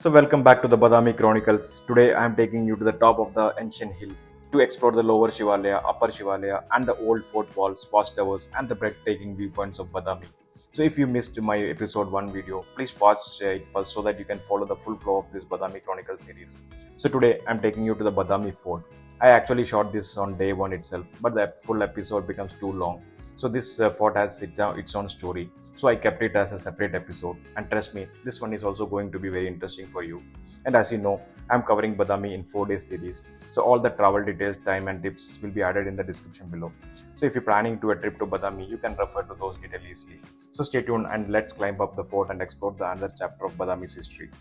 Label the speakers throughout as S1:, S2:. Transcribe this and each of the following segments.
S1: So, welcome back to the Badami Chronicles. Today, I am taking you to the top of the ancient hill to explore the lower Shivalaya, upper Shivalaya, and the old fort walls, watchtowers, and the breathtaking viewpoints of Badami. So, if you missed my episode 1 video, please watch it first so that you can follow the full flow of this Badami Chronicle series. So, today, I am taking you to the Badami Fort. I actually shot this on day 1 itself, but the full episode becomes too long. So, this fort has its own story. So I kept it as a separate episode, and trust me, this one is also going to be very interesting for you. And as you know, I'm covering Badami in 4 days series, so all the travel details, time and tips will be added in the description below. So if you're planning to a trip to Badami, you can refer to those details easily. So stay tuned and let's climb up the fort and explore the another chapter of Badami's history.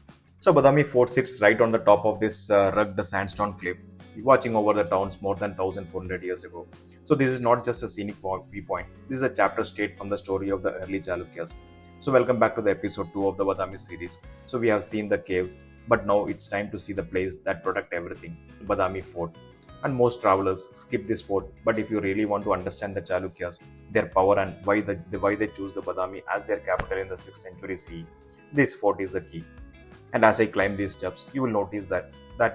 S1: So Badami Fort sits right on the top of this rugged sandstone cliff, watching over the towns more than 1400 years ago. So this is not just a scenic viewpoint. This is a chapter straight from the story of the early Chalukyas. So welcome back to the episode 2 of the Badami series. So we have seen the caves, but now it's time to see the place that protect everything, Badami Fort. And most travelers skip this fort, but if you really want to understand the Chalukyas, their power and why they choose the Badami as their capital in the 6th century CE, this fort is the key. And as I climb these steps, you will notice that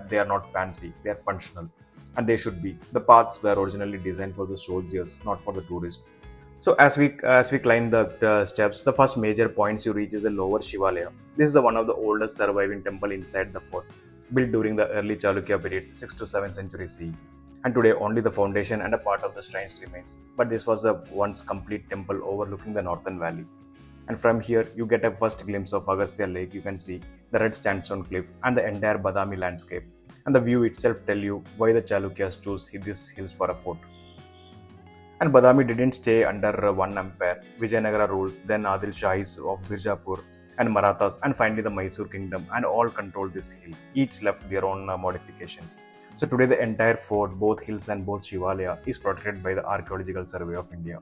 S1: they are not fancy, they are functional. And they should be. The paths were originally designed for the soldiers, not for the tourists. So as we climb the steps, the first major points you reach is the lower Shivalaya. This is the one of the oldest surviving temple inside the fort, built during the early Chalukya period, 6th to 7th century CE. And today only the foundation and a part of the shrines remains. But this was a once complete temple overlooking the northern valley. And from here, you get a first glimpse of Agastya Lake. You can see the red sandstone cliff and the entire Badami landscape. And the view itself tell you why the Chalukyas chose these hills for a fort. And Badami didn't stay under one empire. Vijayanagara rules, then Adil Shahis of Birjapur and Marathas, and finally the Mysuru kingdom, and all controlled this hill. Each left their own modifications. So today the entire fort, both hills and both Shivalaya, is protected by the Archaeological Survey of India.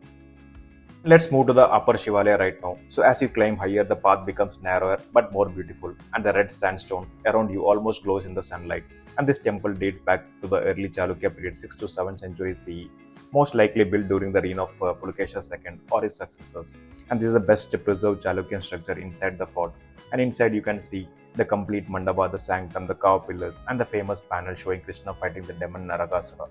S1: Let's move to the upper Shivalaya right now. So as you climb higher, the path becomes narrower but more beautiful, and the red sandstone around you almost glows in the sunlight. And this temple dates back to the early Chalukya period, 6th to 7th century CE, most likely built during the reign of Pulakesha II or his successors. And this is the best preserved Chalukyan structure inside the fort. And inside you can see the complete mandapa, the sanctum, the cow pillars, and the famous panel showing Krishna fighting the demon Narakasura,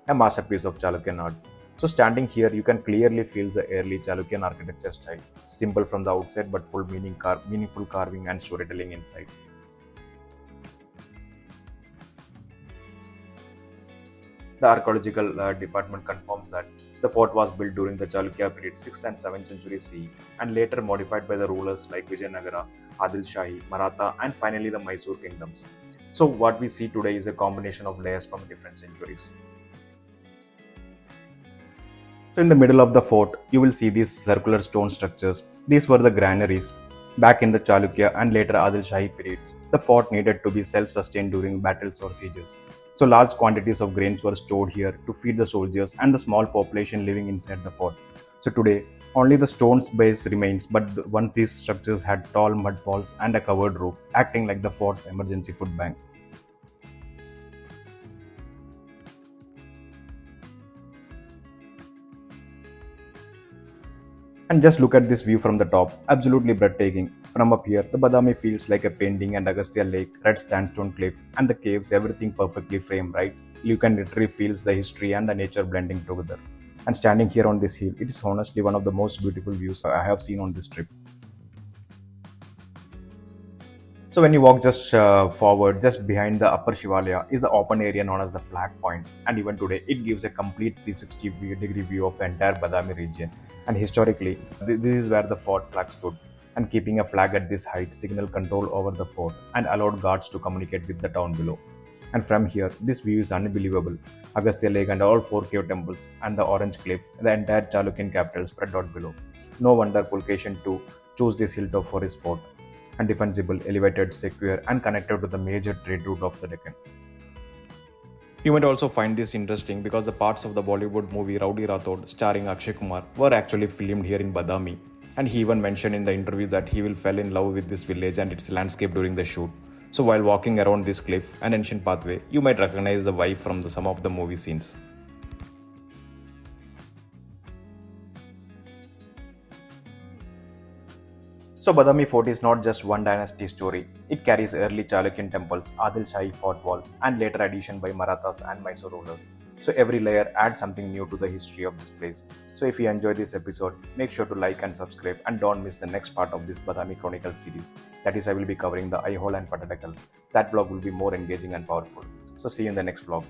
S1: a masterpiece of Chalukyan art. So standing here, you can clearly feel the early Chalukyan architecture style, simple from the outside but full meaningful carving and storytelling inside. The archaeological department confirms that the fort was built during the Chalukya period 6th and 7th century CE and later modified by the rulers like Vijayanagara, Adil Shahi, Maratha, and finally the Mysore kingdoms. So what we see today is a combination of layers from different centuries. So in the middle of the fort, you will see these circular stone structures. These were the granaries. Back in the Chalukya and later Adil Shahi periods, the fort needed to be self-sustained during battles or sieges. So large quantities of grains were stored here to feed the soldiers and the small population living inside the fort. So today, only the stone's base remains, but once these structures had tall mud walls and a covered roof, acting like the fort's emergency food bank. And just look at this view from the top, absolutely breathtaking. From up here, the Badami feels like a painting, and Agastya Lake, red sandstone cliff, and the caves, everything perfectly framed, right? You can literally feel the history and the nature blending together. And standing here on this hill, it is honestly one of the most beautiful views I have seen on this trip. So when you walk just forward, just behind the upper Shivalaya is the open area known as the flag point, and even today it gives a complete 360-degree view of the entire Badami region. And historically, this is where the fort flag stood, and keeping a flag at this height signaled control over the fort and allowed guards to communicate with the town below. And from here, this view is unbelievable. Agastya Lake and all 4 cave temples and the orange cliff, the entire Chalukyan capital spread out below. No wonder Pulakeshin II chose this hilltop for his fort, and defensible, elevated, secure, and connected to the major trade route of the Deccan. You might also find this interesting because the parts of the Bollywood movie Rowdy Rathod starring Akshay Kumar were actually filmed here in Badami, and he even mentioned in the interview that he will fell in love with this village and its landscape during the shoot. So while walking around this cliff and ancient pathway, you might recognize the vibe from some of the movie scenes. So Badami Fort is not just one dynasty story. It carries early Chalukyan temples, Adil Shahi fort walls, and later addition by Marathas and Mysore rulers. So every layer adds something new to the history of this place. So if you enjoyed this episode, make sure to like and subscribe and don't miss the next part of this Badami Chronicles series. That is, I will be covering the Aihole and Pattadakal. That vlog will be more engaging and powerful. So see you in the next vlog.